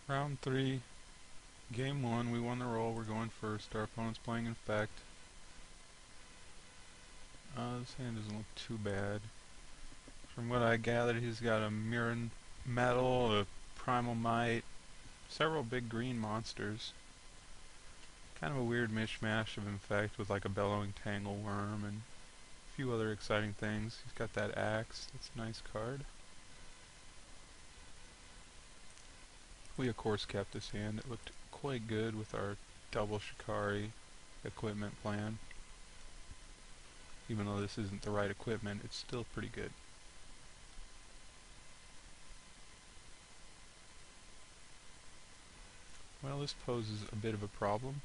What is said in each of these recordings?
Round 3, Game 1, we won the roll, we're going first, our opponent's playing Infect. This hand doesn't look too bad. From what I gathered, he's got a Mirren Metal, a Primal Might, several big green monsters. Kind of a weird mishmash of Infect with like a Bellowing Tangleworm and a few other exciting things. He's got that Axe, that's a nice card. We of course kept this hand. It looked quite good with our double Shikari equipment plan. Even though this isn't the right equipment, it's still pretty good. Well, this poses a bit of a problem.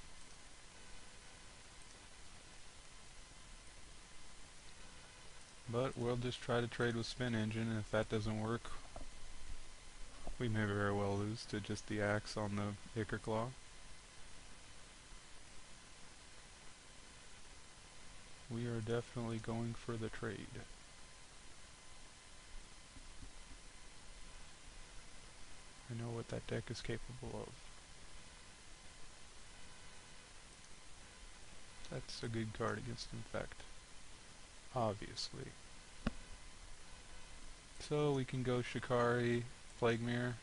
But we'll just try to trade with Spin Engine, and if that doesn't work, we may very well lose to just the Axe on the Ichor Claw. We are definitely going for the trade. I know what that deck is capable of. That's a good card against Infect, obviously. So we can go Shikari, Plague Mirror,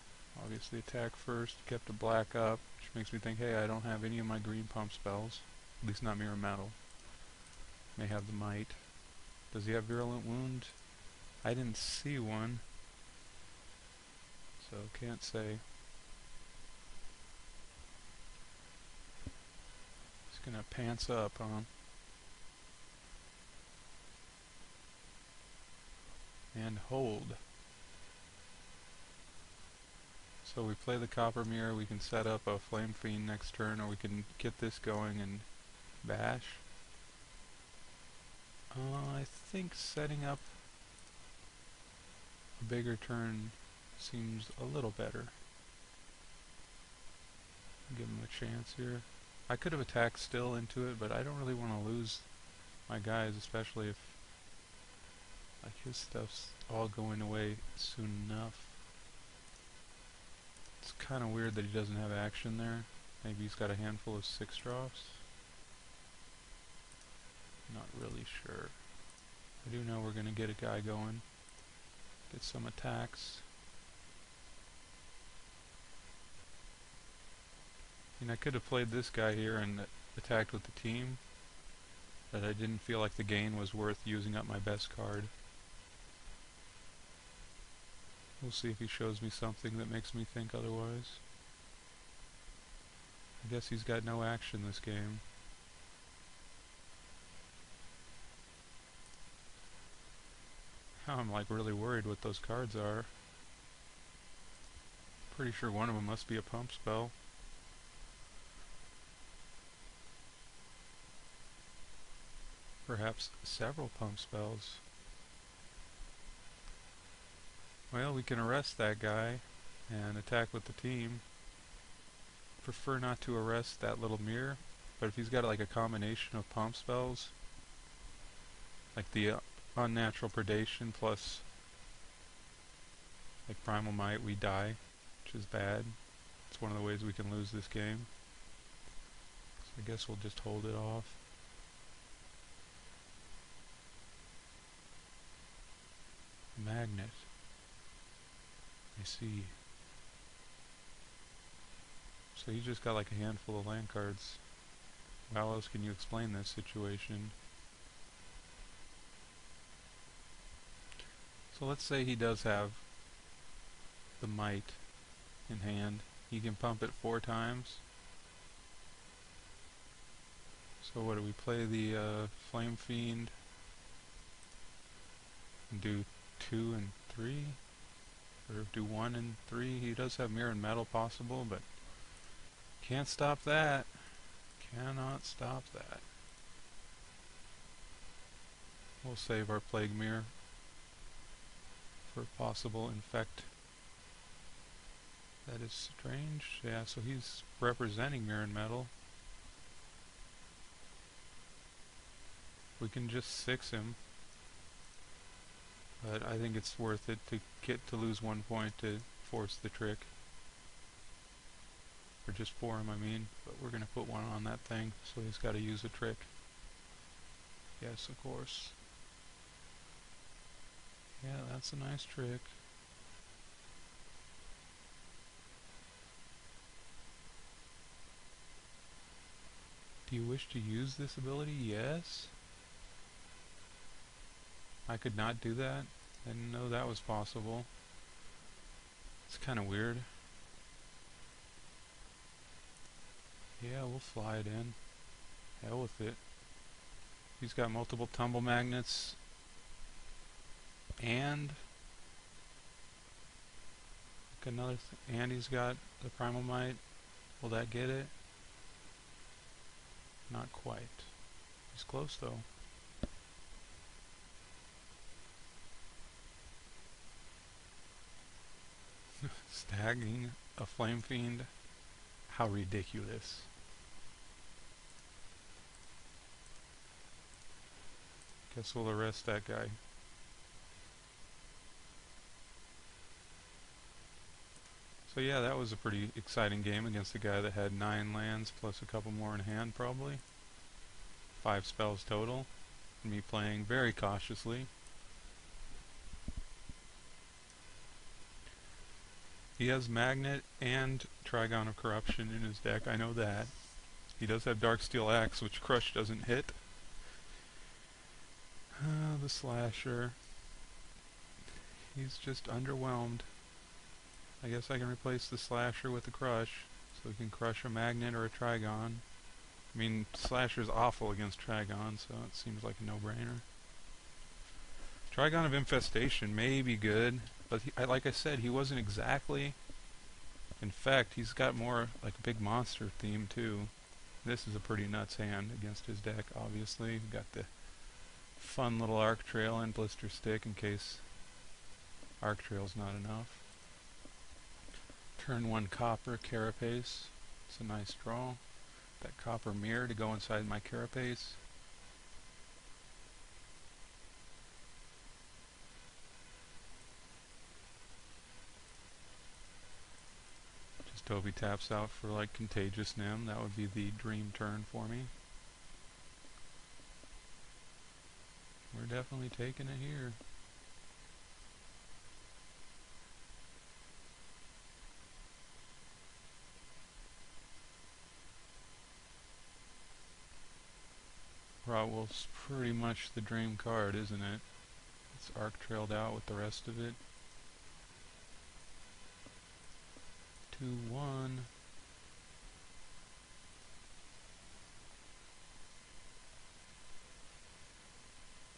obviously attack first, kept a black up, which makes me think, hey, I don't have any of my green pump spells, at least not Mirror Metal. May have the Might. Does he have Virulent Wound? I didn't see one, so can't say. Just gonna pants up, huh? And hold. So we play the Copper Mirror, we can set up a Flame Fiend next turn, or we can get this going and bash. I think setting up a bigger turn seems a little better. Give him a chance here. I could have attacked still into it, but I don't really want to lose my guys, especially if like his stuff's all going away soon enough. It's kind of weird that he doesn't have action there. Maybe he's got a handful of 6-drops. Not really sure. I do know we're going to get a guy going. Get some attacks. I could have played this guy here and attacked with the team, but I didn't feel like the gain was worth using up my best card. We'll see if he shows me something that makes me think otherwise. I guess he's got no action this game. Now I'm like really worried what those cards are. Pretty sure one of them must be a pump spell. Perhaps several pump spells. Well, we can arrest that guy and attack with the team. Prefer not to arrest that little mirror, but if he's got like a combination of pump spells, like the unnatural predation plus like Primal Might, we die, which is bad. It's one of the ways we can lose this game. So I guess we'll just hold it off. Magnet. I see. So you just got like a handful of land cards. How else can you explain this situation? So let's say he does have the Might in hand. He can pump it 4 times. So what do we play? The Flame Fiend and do 2 and 3? Or do 1 and 3? He does have Mirror and Metal possible, but can't stop that. Cannot stop that. We'll save our Plague Mirror for possible Infect. That is strange. Yeah, so he's representing Mirror and Metal. We can just 6 him. But I think it's worth it to lose 1 point to force the trick. or just for him, I mean. But we're going to put one on that thing, so he's got to use a trick. Yes, of course. Yeah, that's a nice trick. Do you wish to use this ability? Yes. I could not do that. I didn't know that was possible. It's kind of weird. Yeah, we'll fly it in. Hell with it. He's got multiple tumble magnets. And another and he's got the primal might. Will that get it? Not quite. He's close though. Stagging a flame fiend. How ridiculous. Guess we'll arrest that guy. So yeah, that was a pretty exciting game against a guy that had 9 lands plus a couple more in hand probably. 5 spells total. Me playing very cautiously. He has Magnet and Trigon of Corruption in his deck, I know that. He does have Darksteel Axe, which Crush doesn't hit. The Slasher. He's just underwhelmed. I guess I can replace the Slasher with the Crush, so we can crush a Magnet or a Trigon. I mean, Slasher's awful against Trigon, so it seems like a no-brainer. Trigon of Infestation may be good, but like I said, he wasn't exactly. In fact, he's got more like a big monster theme too. This is a pretty nuts hand against his deck, obviously. We've got the fun little Arc Trail and Blister Stick in case Arc Trail's not enough. Turn 1 Copper, Carapace. It's a nice draw. That Copper Mirror to go inside my Carapace. Hope he taps out for like Contagious Nim. That would be the dream turn for me. We're definitely taking it here. Rotwolf's pretty much the dream card, isn't it? It's Arc Trailed out with the rest of it. 2-1.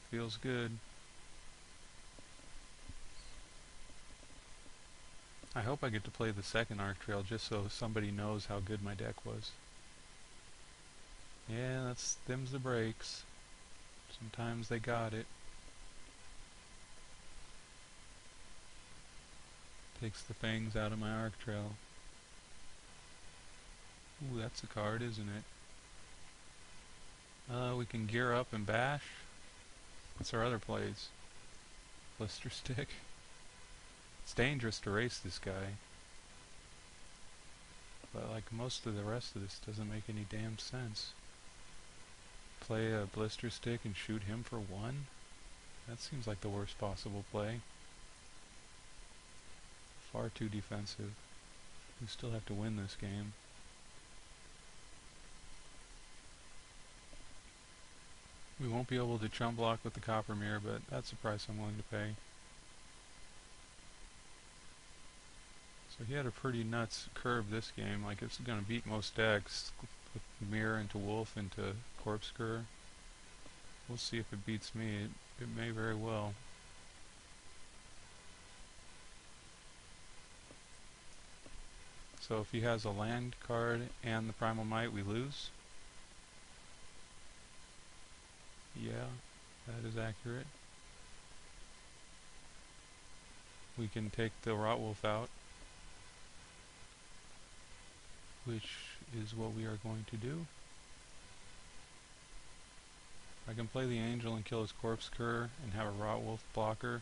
Feels good. I hope I get to play the second Arc Trail just so somebody knows how good my deck was. Yeah, them's the breaks. Sometimes they got it. Takes the fangs out of my Arc Trail. Ooh, that's a card, isn't it? We can gear up and bash. What's our other plays? Blister Stick. It's dangerous to race this guy. But like most of the rest of this doesn't make any damn sense. Play a Blister Stick and shoot him for 1? That seems like the worst possible play. Far too defensive. We still have to win this game. We won't be able to chump block with the Copper Mirror, but that's the price I'm willing to pay. So he had a pretty nuts curve this game. Like, it's going to beat most decks with Mirror into Wolf into Corpscur. We'll see if it beats me. It may very well. So if he has a land card and the Primal Might, we lose. Yeah, that is accurate. We can take the Rotwolf out, which is what we are going to do. I can play the Angel and kill his Corpscur and have a Rotwolf blocker.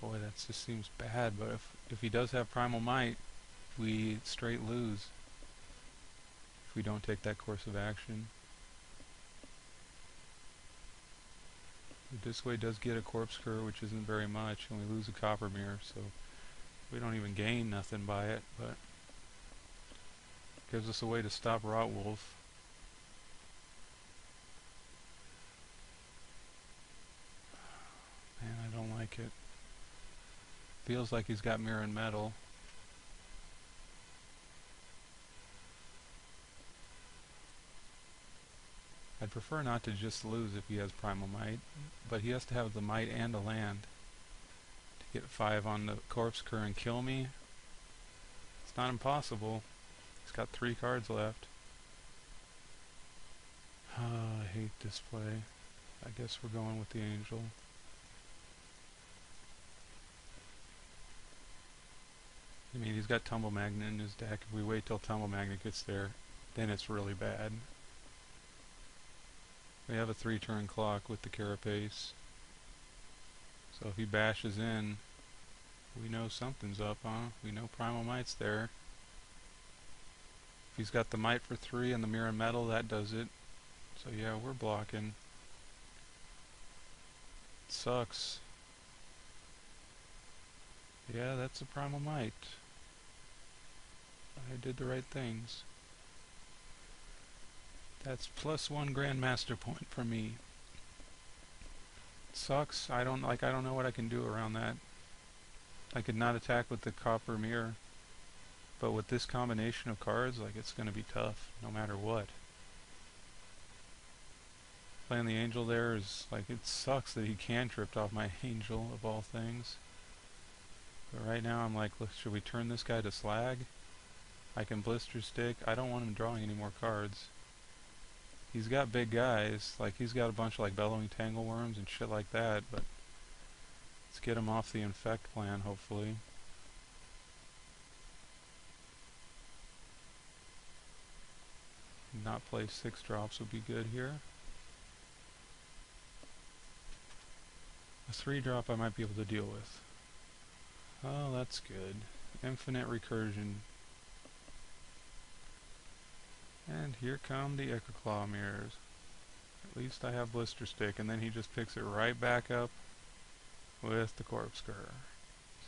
Boy, that just seems bad, but if he does have Primal Might, we straight lose if we don't take that course of action. This way does get a corkscrew, which isn't very much, and we lose a copper mirror, so we don't even gain nothing by it, but gives us a way to stop Rotwolf. Man, I don't like it. Feels like he's got mirror and metal. I'd prefer not to just lose if he has Primal Might, but he has to have the Might and a land to get 5 on the corkscrew and kill me. It's not impossible. He's got 3 cards left. I hate this play. I guess we're going with the Angel. I mean, he's got Tumble Magnet in his deck. If we wait till Tumble Magnet gets there, then it's really bad. We have a 3-turn clock with the Carapace. So if he bashes in, we know something's up, huh? We know Primal Might's there. If he's got the Might for 3 and the Mirror Metal, that does it. So yeah, we're blocking. It sucks. Yeah, that's a Primal Might. I did the right things. That's +1 Grandmaster point for me. It sucks. I don't know what I can do around that. I could not attack with the copper mirror, but with this combination of cards, like, it's gonna be tough no matter what. Playing the Angel there is like, it sucks that he cantripped off my Angel of all things. But right now I'm like, look, should we turn this guy to Slag? I can Blister Stick. I don't want him drawing any more cards. He's got big guys, like he's got a bunch of like Bellowing Tangleworms and shit like that, but let's get him off the Infect plan, hopefully. Not play 6 drops would be good here. A 3-drop I might be able to deal with. Oh, that's good. Infinite Recursion. And here come the Ichor Claw mirrors. At least I have Blister Stick, and then he just picks it right back up with the Corkscrew.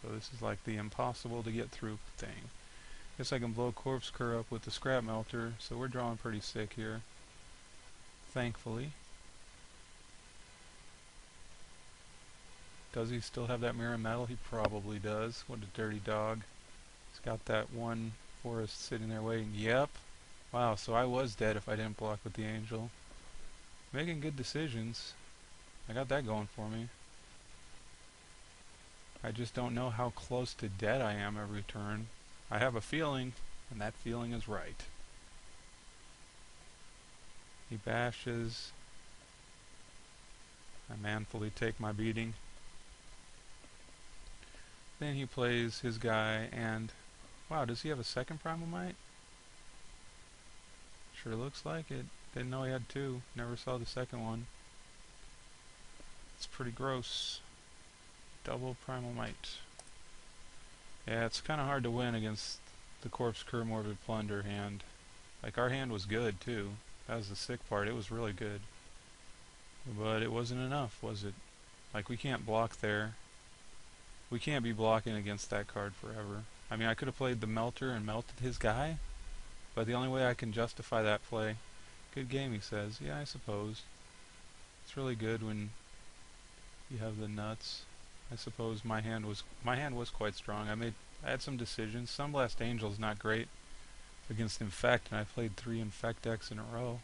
So this is like the impossible to get through thing. Guess I can blow Corkscrew up with the Scrap Melter, so we're drawing pretty sick here. Thankfully. Does he still have that Mirror Metal? He probably does. What a dirty dog. He's got that one forest sitting there waiting. Yep. Wow, so I was dead if I didn't block with the Angel. Making good decisions. I got that going for me. I just don't know how close to dead I am every turn. I have a feeling, and that feeling is right. He bashes. I manfully take my beating. Then he plays his guy, and wow, does he have a second Primal Might? Sure looks like it. Didn't know he had 2. Never saw the second one. It's pretty gross. Double Primal Might. Yeah, it's kind of hard to win against the Corkscrew Morbid Plunder hand. Like, our hand was good, too. That was the sick part. It was really good. But it wasn't enough, was it? Like, we can't block there. We can't be blocking against that card forever. I mean, I could have played the Melter and melted his guy, but the only way I can justify that play... Good game, he says. Yeah, I suppose. It's really good when you have the nuts. I suppose my hand was quite strong. I had some decisions. Sunblast Angel's not great against Infect, and I played 3 Infect decks in a row.